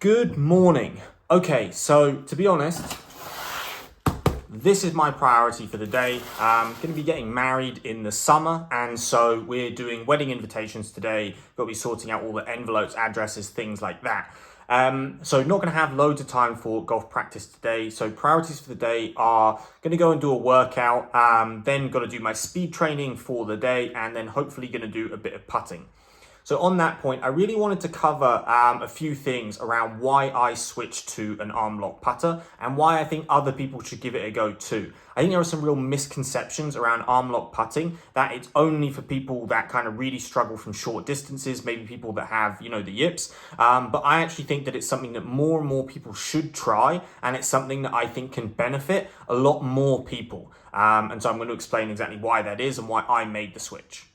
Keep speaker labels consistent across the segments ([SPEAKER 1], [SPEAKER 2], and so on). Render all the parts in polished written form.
[SPEAKER 1] Good morning. Okay, so to be honest, this is my priority for the day. I'm going to be getting married in the summer, and so we're doing wedding invitations today. Got to be sorting out all the envelopes, addresses, things like that. So not going to have loads of time for golf practice today. So priorities for the day are going to go and do a workout, then got to do my speed training for the day, and then hopefully going to do a bit of putting. So on that point, I really wanted to cover a few things around why I switched to an Armlock putter and why I think other people should give it a go too. I think there are some real misconceptions around Armlock putting, that it's only for people that kind of really struggle from short distances, maybe people that have, the yips. But I actually think that it's something that more and more people should try, and it's something that I think can benefit a lot more people. And so I'm going to explain exactly why that is and why I made the switch.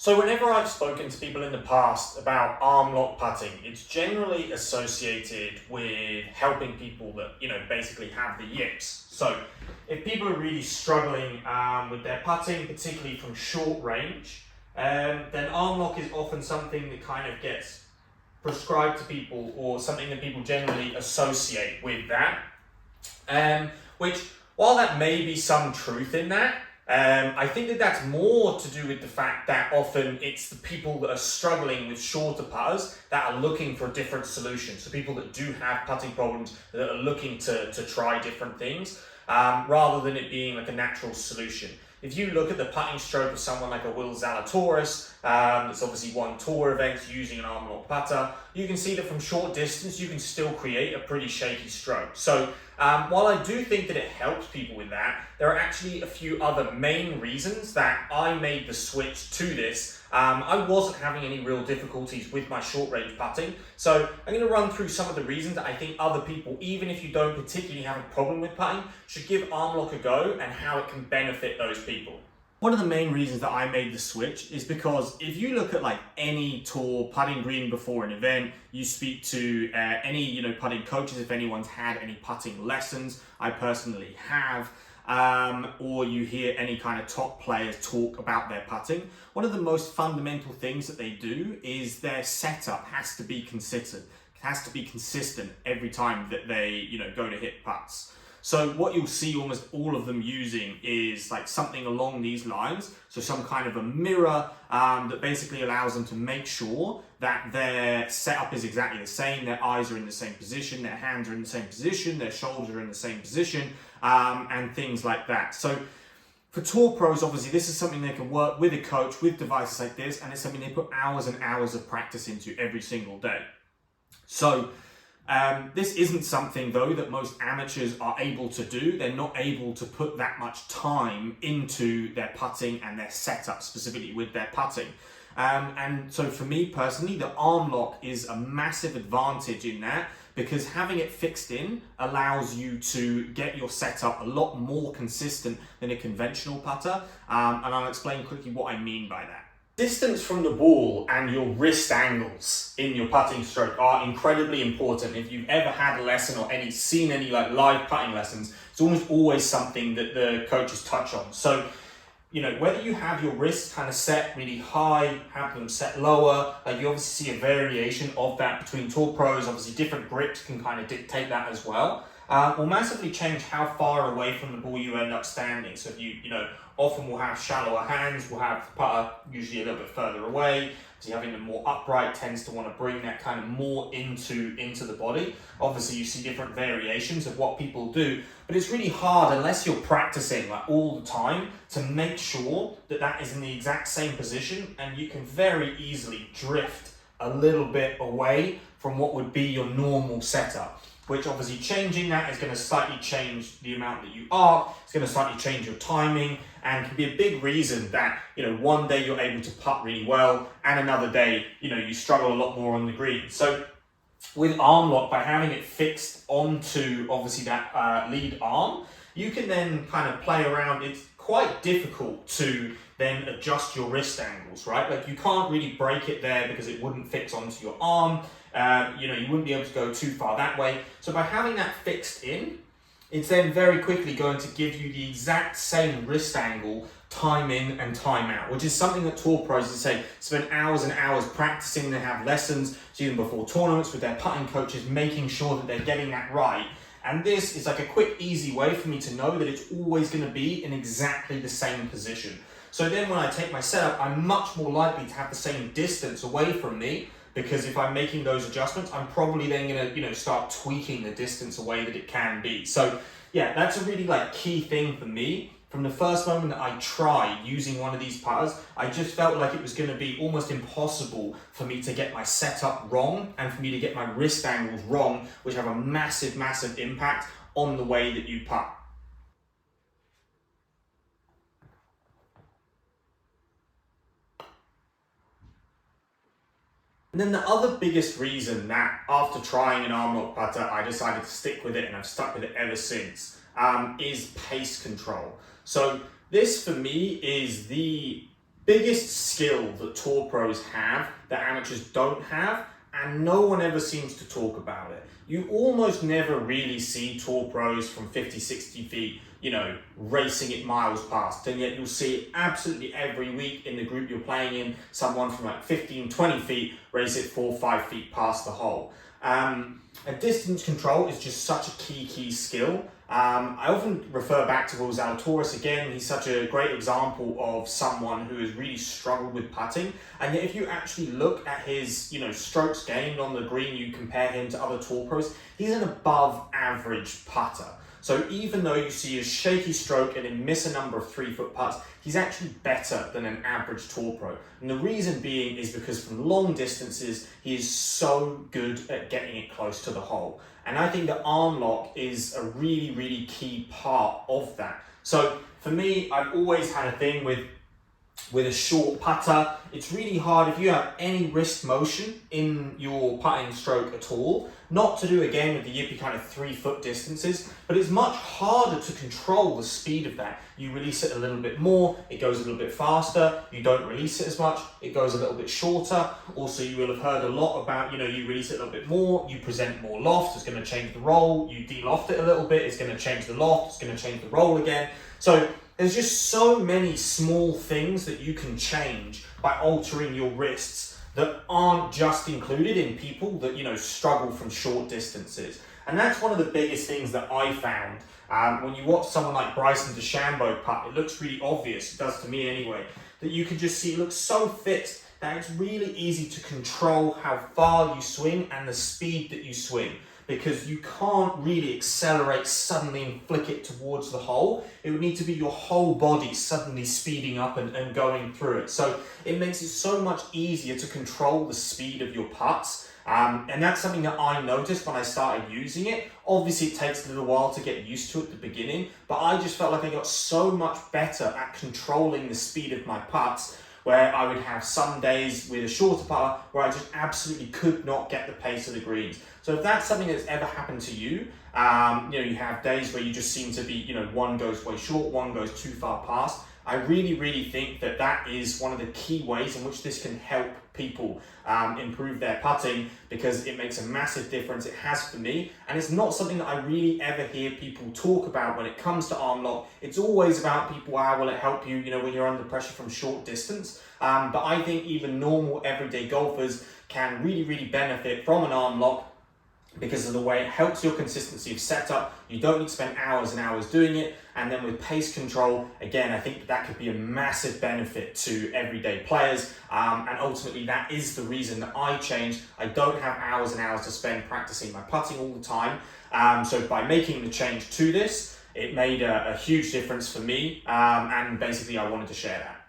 [SPEAKER 1] So whenever I've spoken to people in the past about Armlock putting, it's generally associated with helping people that, basically have the yips. So if people are really struggling with their putting, particularly from short range, then Armlock is often something that kind of gets prescribed to people, or something that people generally associate with that. Which, while that may be some truth in that, I think that that's more to do with the fact that often it's the people that are struggling with shorter putters that are looking for a different solution. So people that do have putting problems that are looking to try different things, rather than it being like a natural solution. If you look at the putting stroke of someone like a Zalatoris, that's obviously won tour events using an Armlock putter, you can see that from short distance, you can still create a pretty shaky stroke. So while I do think that it helps people with that, there are actually a few other main reasons that I made the switch to this. I wasn't having any real difficulties with my short range putting. So I'm going to run through some of the reasons that I think other people, even if you don't particularly have a problem with putting, should give Armlock a go and how it can benefit those people. One of the main reasons that I made the switch is because if you look at like any tour putting green before an event, you speak to any putting coaches, if anyone's had any putting lessons, I personally have, or you hear any kind of top players talk about their putting, one of the most fundamental things that they do is their setup has to be consistent. It has to be consistent every time that they go to hit putts. So what you'll see almost all of them using is like something along these lines. So some kind of a mirror that basically allows them to make sure that their setup is exactly the same. Their eyes are in the same position, their hands are in the same position, their shoulders are in the same position, and things like that. So for tour pros, obviously, this is something they can work with a coach, with devices like this, and it's something they put hours and hours of practice into every single day. So this isn't something, though, that most amateurs are able to do. They're not able to put that much time into their putting and their setup, specifically with their putting. And so for me personally, the Armlock is a massive advantage in that, because having it fixed in allows you to get your setup a lot more consistent than a conventional putter. And I'll explain quickly what I mean by that. Distance from the ball and your wrist angles in your putting stroke are incredibly important. If you've ever had a lesson or seen any like live putting lessons, it's almost always something that the coaches touch on. So, you know, whether you have your wrists kind of set really high, have them set lower, like you obviously see a variation of that between tour pros. Obviously different grips can kind of dictate that as well. Will massively change how far away from the ball you end up standing. So if you know, often we'll have shallower hands, we'll have the putter usually a little bit further away. So having them more upright tends to want to bring that kind of more into the body. Obviously you see different variations of what people do, but it's really hard unless you're practicing like all the time to make sure that that is in the exact same position, and you can very easily drift a little bit away from what would be your normal setup. Which obviously changing that is going to slightly change the amount that you arc, it's going to slightly change your timing, and can be a big reason that, you know, one day you're able to putt really well and another day, you know, you struggle a lot more on the green. So with Armlock, by having it fixed onto obviously that lead arm, you can then kind of play around. It's quite difficult to then adjust your wrist angles, right? Like you can't really break it there because it wouldn't fix onto your arm. You know, you wouldn't be able to go too far that way. So by having that fixed in, it's then very quickly going to give you the exact same wrist angle, time in and time out, which is something that tour pros, as I say, spend hours and hours practicing. They have lessons, so even before tournaments with their putting coaches, making sure that they're getting that right. And this is like a quick, easy way for me to know that it's always going to be in exactly the same position. So then when I take my setup, I'm much more likely to have the same distance away from me, because if I'm making those adjustments, I'm probably then going to, you know, start tweaking the distance away that it can be. So yeah, that's a really like key thing for me. From the first moment that I tried using one of these putters, I just felt like it was going to be almost impossible for me to get my setup wrong and for me to get my wrist angles wrong, which have a massive, massive impact on the way that you putt. And then the other biggest reason that after trying an Armlock putter, I decided to stick with it, and I've stuck with it ever since, is pace control. So this for me is the biggest skill that tour pros have that amateurs don't have, and no one ever seems to talk about it. You almost never really see tour pros from 50, 60 feet, you know, racing it miles past, and yet you'll see it absolutely every week in the group you're playing in, someone from like 15, 20 feet race it 4 or 5 feet past the hole. And distance control is just such a key skill. I often refer back to Zalatoris again. He's such a great example of someone who has really struggled with putting. And yet if you actually look at his, you know, strokes gained on the green, you compare him to other tour pros, he's an above average putter. So even though you see a shaky stroke and him miss a number of 3-foot putts, he's actually better than an average tour pro. And the reason being is because from long distances, he is so good at getting it close to the hole. And I think that Armlock is a really key part of that. So for me, I've always had a thing with a short putter. It's really hard if you have any wrist motion in your putting stroke at all, not to do again with the yippy kind of 3-foot distances, but it's much harder to control the speed of that. You release it a little bit more, it goes a little bit faster. You don't release it as much, it goes a little bit shorter. Also, you will have heard a lot about, you know, you release it a little bit more, you present more loft, it's going to change the roll. You de-loft it a little bit, it's going to change the loft, it's going to change the roll again. So there's just so many small things that you can change by altering your wrists that aren't just included in people that, you know, struggle from short distances. And that's one of the biggest things that I found. When you watch someone like Bryson DeChambeau putt, it looks really obvious, it does to me anyway, that you can just see it looks so fixed that it's really easy to control how far you swing and the speed that you swing, because you can't really accelerate suddenly and flick it towards the hole. It would need to be your whole body suddenly speeding up and going through it. So it makes it so much easier to control the speed of your putts. And that's something that I noticed when I started using it. Obviously, it takes a little while to get used to at the beginning, but I just felt like I got so much better at controlling the speed of my putts, where I would have some days with a shorter putter where I just absolutely could not get the pace of the greens. So if that's something that's ever happened to you, you have days where you just seem to be, one goes way short, one goes too far past. I really, really think that that is one of the key ways in which this can help people improve their putting, because it makes a massive difference. It has for me, and it's not something that I really ever hear people talk about when it comes to arm lock. It's always about people, how will it help you, when you're under pressure from short distance. But I think even normal everyday golfers can really, really benefit from an arm lock, because of the way it helps your consistency of setup. You don't need to spend hours and hours doing it. And then with pace control, again, I think that could be a massive benefit to everyday players. And ultimately, that is the reason that I changed. I don't have hours and hours to spend practicing my putting all the time. So by making the change to this, it made a huge difference for me. And basically, I wanted to share that.